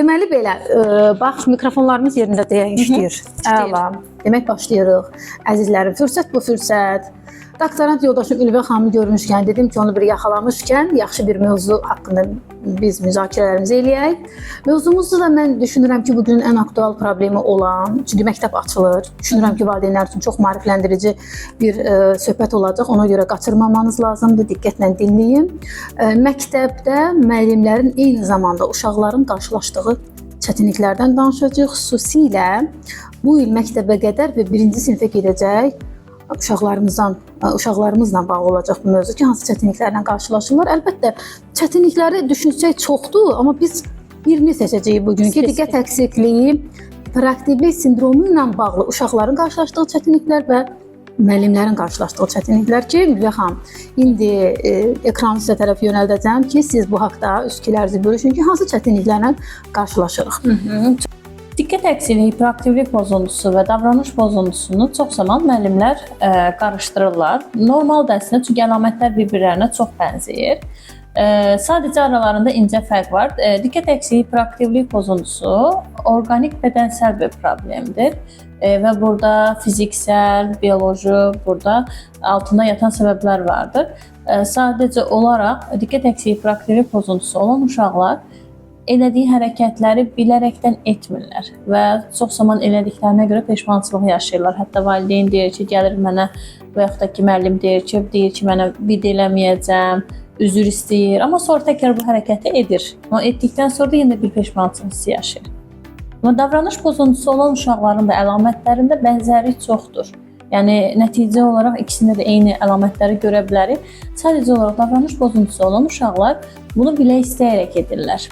Deməli belə, bax mikrofonlarımız yerində deyə işləyir. Əla. Demək başlayırıq. Əzizlərim, fürsət bu fürsət. Doktorant yoldaşım Ülvə xanımı görmüşkən, dedim ki, onu bir yaxalamışkən yaxşı bir mövzu haqqında biz müzakirələrimizi eləyək. Mövzumuzda da mən düşünürəm ki, bugün ən aktual problemi olan, çünki məktəb açılır. Düşünürəm ki, valideynlər üçün çox maarifləndirici bir söhbət olacaq. Ona görə qaçırmamanız lazımdır, diqqətlə dinləyin. Məktəbdə müəllimlərin eyni zamanda uşaqların qarşılaşdığı çətinliklərdən danışacağıq. Xüsusilə bu il məktəbə qədər və 1-ci sinifə gedəcək uşaqlarımızla bağlı olacaq bu mövzu ki, hansı çətinliklərlə qarşılaşırlar. Əlbəttə, çətinlikləri düşünsək çoxdur, amma biz birini seçəcəyik bugün ki, diqqət əksikliyi, hiperaktivlik sindromu ilə bağlı uşaqların qarşılaşdığı çətinliklər və müəllimlərin qarşılaşdığı çətinliklər ki, Ülvə xanım, indi ekranı sizə tərəf yönəldəcəm ki, siz bu haqda öz fikirlərinizi bölüşün ki, hansı çətinliklərlə qarşılaşırıq. Diqqət əksikliyi, hiperaktivlik pozuntusu və davranış pozuntusunu çox zaman müəllimlər qarışdırırlar. Normal dərsində, çünki əlamətlər bir-birlərinə çox bənzəyir. Sadəcə aralarında incə fərq var. Diqqət əksikliyi, hiperaktivlik pozuntusu orqanik bədənsəl bir problemdir və burada fiziksel, bioloji, burada altında yatan səbəblər vardır. Sadəcə olaraq diqqət əksikliyi, hiperaktivlik pozuntusu olan uşaqlar elədiyi hərəkətləri bilərəkdən etmirlər və çox zaman elədiklərinə görə peşmançılıq yaşayırlar. Hətta valideyn deyir ki, gəlir mənə və yaxud da ki, müəllim deyir ki, mənə vid eləməyəcəm, üzr istəyir, amma sonra təkrar bu hərəkəti edir. Amma etdikdən sonra da yenə bir peşmançılıq hissi yaşayır. Amma davranış pozuntusu olan uşaqların da əlamətlərində bənzərlik çoxdur. Yəni nəticə olaraq ikisində də eyni əlamətləri görə bilərik. Sadəcə olaraq davranış pozuntusu olan uşaqlar bunu bilə istəyərək edirlər.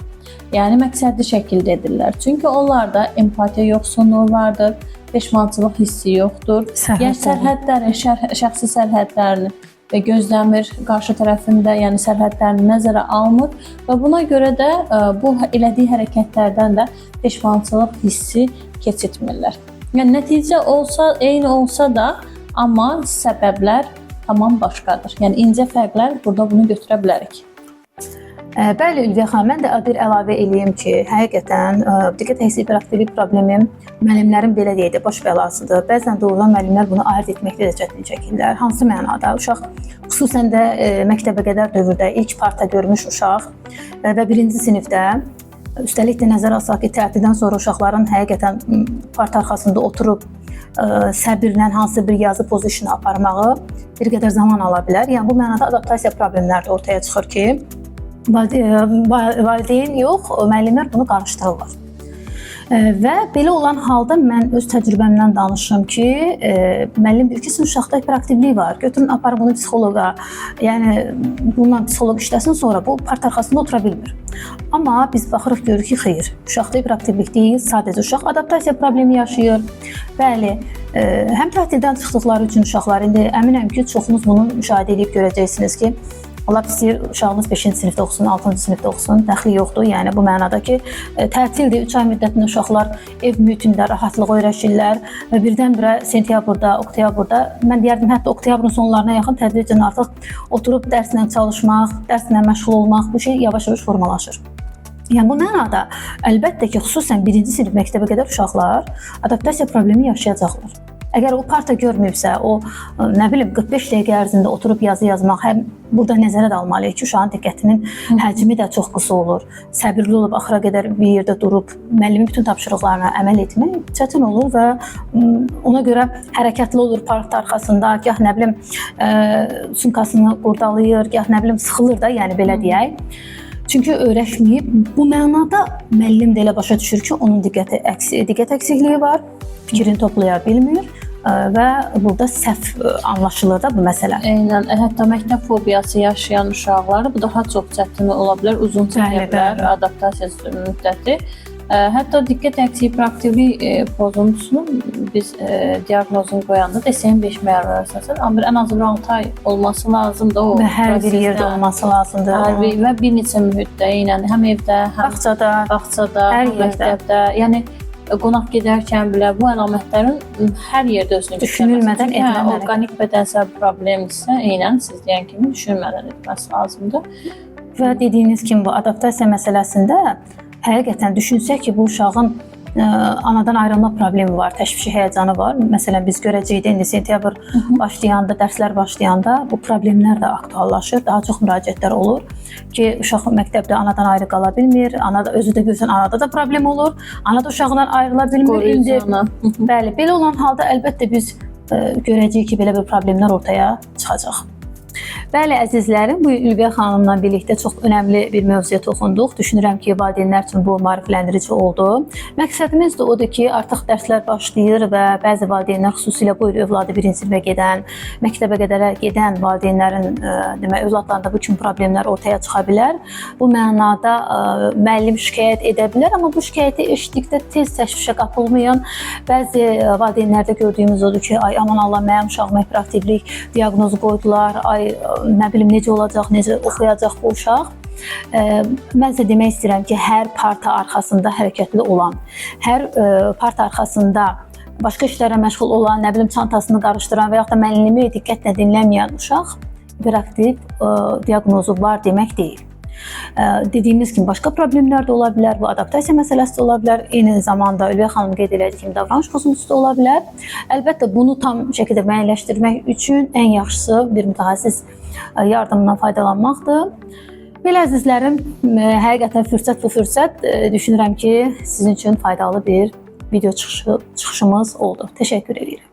Yəni məqsədli şəkildə edirlər. Çünki onlarda empatiya yoxsunluğu vardır, peşmançılıq hissi yoxdur. Yəni sərhədlərin, şəxsi sərhədlərini və gözləmir, qarşı tərəfində, yəni sərhədlərini nəzərə almır və buna görə də bu elədiyi hərəkətlərdən də peşmançılıq hissi keçirtmirlər. Yəni nəticə eyni olsa da, amma səbəblər tamam başqadır. Yəni incə fərqlər burada bunu götürə bilərik. Bəli, Ülvə xanım, mən də bir əlavə eləyim ki, həqiqətən diqqət əksikliyi, hiperaktivlik problemi müəllimlərin belə deyək də baş bəlasıdır. Bəzən doğrudan müəllimlər bunu ayırd etməkdə də çətinlik çəkirlər. Hansı mənada? Uşaq xüsusən də məktəbə qədər dövrdə ilk parta görmüş uşaq və 1-ci sinifdə, üstəlik də nəzərə alsaq ki, tətildən sonra uşaqların həqiqətən part arxasında oturub səbirlə hansı bir yazı pozisiyonu aparmağı bir qədər zaman ala bilər. Yəni bu mənada adaptasiya problemləri də ortaya çıxır ki, valideyn yox, müəllimlər bunu qarışdırırlar. Və belə olan halda mən öz təcrübəmdən danışım ki, müəllim deyir ki, sizin uşaqda hiperaktivlik var, götürün aparın bunu psixoloqa, yəni bununla psixoloq işləsin, sonra bu part arxasında otura bilmir. Amma biz baxırıq, görürük ki, xeyr, uşaqda hiperaktivlik deyil, sadəcə uşaq adaptasiya problemi yaşayır. Bəli, həm tətildən çıxdıqları üçün uşaqlar, indi əminəm ki, çoxunuz bunu müşahidə edib görəcəksiniz ki, Allah istəyir, uşağınız 5-ci sinifdə oxusun, 6-cı sinifdə oxusun, dəxli yoxdur. Yəni bu mənada ki, tətildir, 3 ay müddətində uşaqlar ev mühitində rahatlığa öyrəşirlər və birdən-birə sentyabrda, oktyabrda, mən deyərdim, hətta oktyabrın sonlarına yaxın tədricən artıq oturub dərslə çalışmaq, dərslə məşğul olmaq, bu şey yavaş-yavaş formalaşır. Yəni bu mənada əlbəttə ki, xüsusən 1-ci sinif məktəbə qədər uşaqlar adaptasiya problemi yaşayacaqlar. Əgər o parta görməyibsə, o nə bilim 45 dəqiqə ərzində oturub yazı yazmaq, həm burada nəzərə də almalıyıq ki, uşağın diqqətinin həcmi də çox qısa olur. Səbirli olub axıra qədər bir yerdə durub müəllimin bütün tapşırıqlarına əməl etmək çətin olur və ona görə hərəkətli olur parta arxasında, gah nə bilim sumkasını qurdalayır, gah nə bilim sıxılır da, yəni belə deyək. Çünki öyrəşməyib, bu mənada müəllim də elə başa düşür ki, onun diqqət əksikliyi var, fikrini toplaya bilmir və burada səhv anlaşılır da bu məsələ. Eynən, hətta məktəb fobiyası yaşayan uşaqlar bu daha çox çətin ola bilər, uzun çəkə bilər adaptasiya müddəti. Hətta diqqət əksikliyi, hiperaktivlik pozuntusunun biz diaqnozunu qoyanda DSM 5 məyarları əsasən, amma ən azı 6 ay olması lazımdır o. Və hər bir yerdə olması lazımdır. Və bir neçə mühitdə, həm evdə, həm bağçada, həm məktəbdə. Yəni qonaq gedərkən belə bu əlamətlərin hər yerdə özünü düşünülmədən etməməli. Orqanik bədənsəl problem isə eynən siz deyən kimi düşünülmədən etməsi lazımdır. Və dediyiniz kimi bu adaptasiya məsələsində həqiqətən düşünsək ki, bu uşağın anadan ayrılma problemi var, təşvişi həyəcanı var. Məsələn, biz görəcəyik indi sentyabr başlayanda, dərslər başlayanda bu problemlər də aktuallaşır. Daha çox müraciətlər olur ki, uşaq məktəbdə anadan ayrı qala bilmir, anada özü də görsən anada da problem olur, ana da uşağından ayrıla bilmir. İndi bəli, belə olan halda əlbəttə biz görəcəyik ki, belə bir problemlər ortaya çıxacaq. Bəli, əzizlərim, bu Ülviyə xanımla birlikdə çox önəmli bir mövzuya toxunduq. Düşünürəm ki, valideynlər üçün bu maarifləndirici oldu. Məqsədimiz də odur ki, artıq dərslər başlayır və bəzi valideynlər, xüsusilə bu il övladı birinci sinifə gedən, məktəbə qədərə gedən valideynlərin övladlarında bu kimi problemlər ortaya çıxa bilər. Bu mənada müəllim şikayət edə bilər, amma bu şikayəti eşitdikdə tez təşvişə qapılmayan bəzi valideynlərdə gördüyümüz odur ki, ay aman Allah, mənim uşağıma hiperaktivlik diaqnozu qoydular, ay nə bilim necə olacaq, necə oxuyacaq bu uşaq. Mən sizə demək istəyirəm ki, hər parta arxasında hərəkətli olan, hər parta arxasında başqa işlərlə məşğul olan, nə bilim çantasını qarışdıran və yaxud da müəllimi diqqətlə dinləməyən uşaq hiperaktiv diaqnozu var demək deyil. Dediyimiz kimi başqa problemlər də ola bilər, bu adaptasiya məsələsi də ola bilər, eyni zamanda Ülviyə xanım qeyd elədiyi kimi davranış pozuntusu da ola bilər. Əlbəttə bunu tam şəkildə müəyyənləşdirmək üçün ən yaxşısı bir mütəxəssis yardımından faydalanmaqdır. Belə əzizlərim, həqiqətən fürsət bu fürsət düşünürəm ki, sizin üçün faydalı bir video çıxışımız oldu. Təşəkkür edirəm.